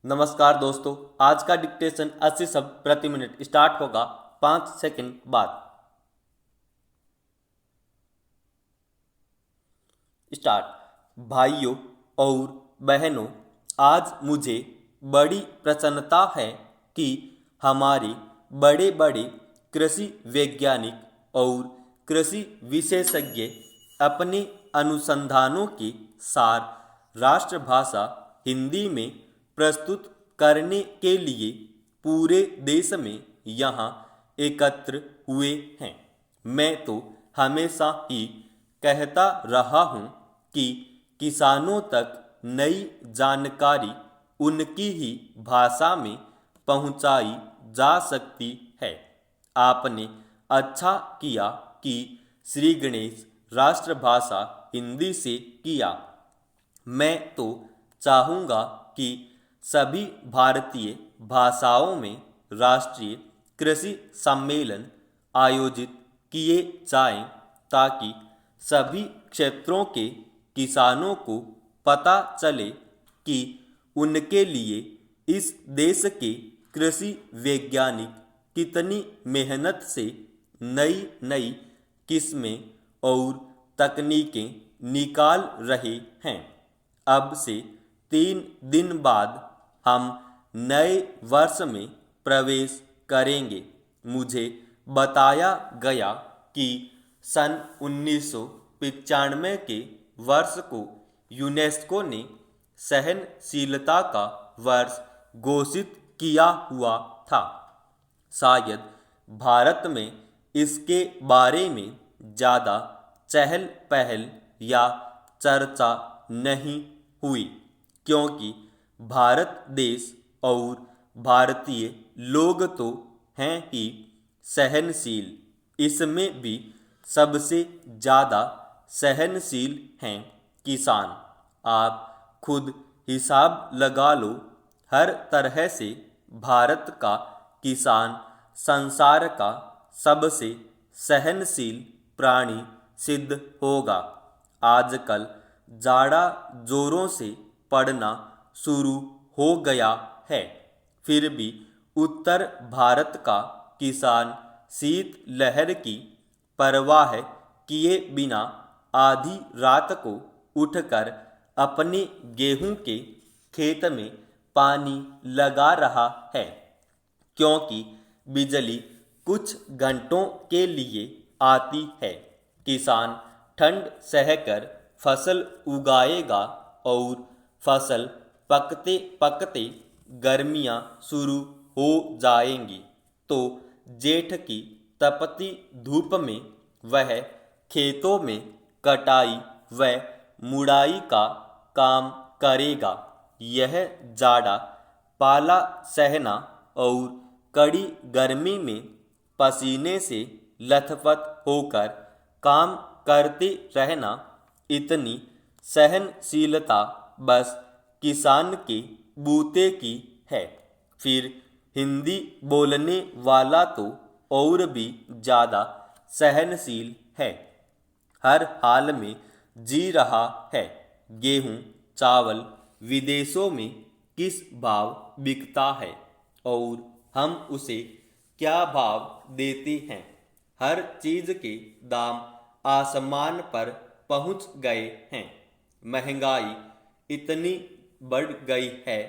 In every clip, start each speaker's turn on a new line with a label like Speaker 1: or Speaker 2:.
Speaker 1: नमस्कार दोस्तों, आज का डिक्टेशन 80 शब्द प्रति मिनट स्टार्ट होगा 5 सेकंड बाद। स्टार्ट। भाइयों और बहनों, आज मुझे बड़ी प्रसन्नता है कि हमारे बड़े बड़े कृषि वैज्ञानिक और कृषि विशेषज्ञ अपने अनुसंधानों के सार राष्ट्रभाषा हिंदी में प्रस्तुत करने के लिए पूरे देश में यहाँ एकत्र हुए हैं। मैं तो हमेशा ही कहता रहा हूँ कि किसानों तक नई जानकारी उनकी ही भाषा में पहुँचाई जा सकती है। आपने अच्छा किया कि श्री गणेश राष्ट्रभाषा हिंदी से किया। मैं तो चाहूँगा कि सभी भारतीय भाषाओं में राष्ट्रीय कृषि सम्मेलन आयोजित किए जाएं, ताकि सभी क्षेत्रों के किसानों को पता चले कि उनके लिए इस देश के कृषि वैज्ञानिक कितनी मेहनत से नई नई किस्में और तकनीकें निकाल रहे हैं। अब से 3 दिन बाद हम नए वर्ष में प्रवेश करेंगे। मुझे बताया गया कि सन 1995 के वर्ष को यूनेस्को ने सहनशीलता का वर्ष घोषित किया हुआ था। शायद भारत में इसके बारे में ज़्यादा चहल पहल या चर्चा नहीं हुई, क्योंकि भारत देश और भारतीय लोग तो हैं ही सहनशील, इसमें भी सबसे ज़्यादा सहनशील हैं किसान। आप खुद हिसाब लगा लो, हर तरह से भारत का किसान संसार का सबसे सहनशील प्राणी सिद्ध होगा। आजकल जाड़ा जोरों से पड़ना शुरू हो गया है, फिर भी उत्तर भारत का किसान शीत लहर की परवाह किए बिना आधी रात को उठकर अपने गेहूं के खेत में पानी लगा रहा है, क्योंकि बिजली कुछ घंटों के लिए आती है। किसान ठंड सहकर फसल उगाएगा और फसल पकते पकते गर्मियां शुरू हो जाएंगी, तो जेठ की तपती धूप में वह खेतों में कटाई व मुड़ाई का काम करेगा। यह जाड़ा पाला सहना और कड़ी गर्मी में पसीने से लथपथ होकर काम करते रहना, इतनी सहनशीलता बस किसान के बूते की है। फिर हिंदी बोलने वाला तो और भी ज़्यादा सहनशील है, हर हाल में जी रहा है। गेहूं चावल विदेशों में किस भाव बिकता है और हम उसे क्या भाव देते हैं। हर चीज़ के दाम आसमान पर पहुंच गए हैं। महंगाई इतनी बढ़ गई है,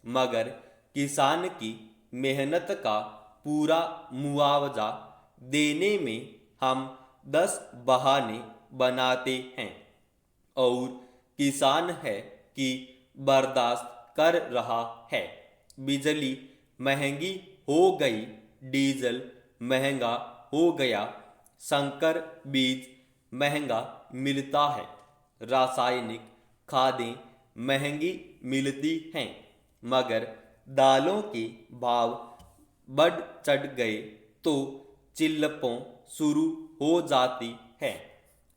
Speaker 1: मगर किसान की मेहनत का पूरा मुआवजा देने में हम 10 बहाने बनाते हैं और किसान है कि बर्दाश्त कर रहा है। बिजली महंगी हो गई, डीजल महंगा हो गया, संकर बीज महंगा मिलता है, रासायनिक खादें महंगी मिलती हैं, मगर दालों के भाव बढ़ चढ़ गए तो चिल्लपों शुरू हो जाती है।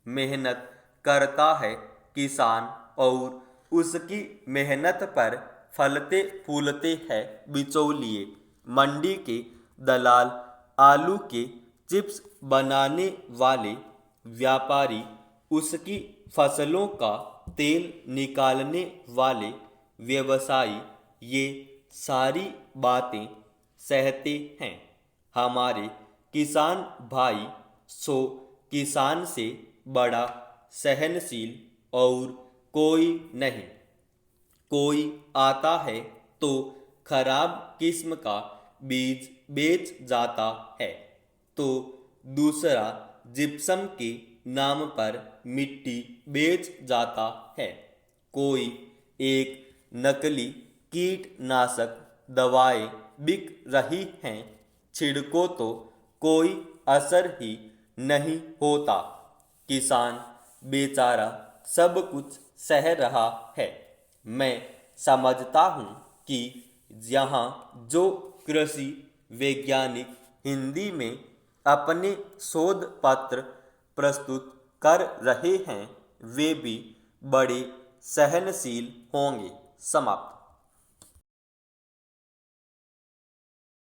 Speaker 1: मेहनत करता है किसान और उसकी मेहनत पर फलते फूलते हैं बिचौलिए। मंडी के दलाल, आलू के चिप्स बनाने वाले व्यापारी, उसकी फसलों का तेल निकालने वाले व्यवसायी, ये सारी बातें सहते हैं। हमारे किसान भाई सो किसान से बड़ा सहनशील और कोई नहीं। कोई आता है तो खराब किस्म का बीज बेच जाता है, तो दूसरा जिप्सम के नाम पर मिट्टी बेच जाता है। कोई एक नकली कीटनाशक दवाएं बिक रही हैं, छिड़को तो कोई असर ही नहीं होता। किसान बेचारा सब कुछ सह रहा है। मैं समझता हूँ कि यहाँ जो कृषि वैज्ञानिक हिंदी में अपने शोध पत्र प्रस्तुत कर रहे हैं वे भी बड़े सहनशील होंगे। समाप्त।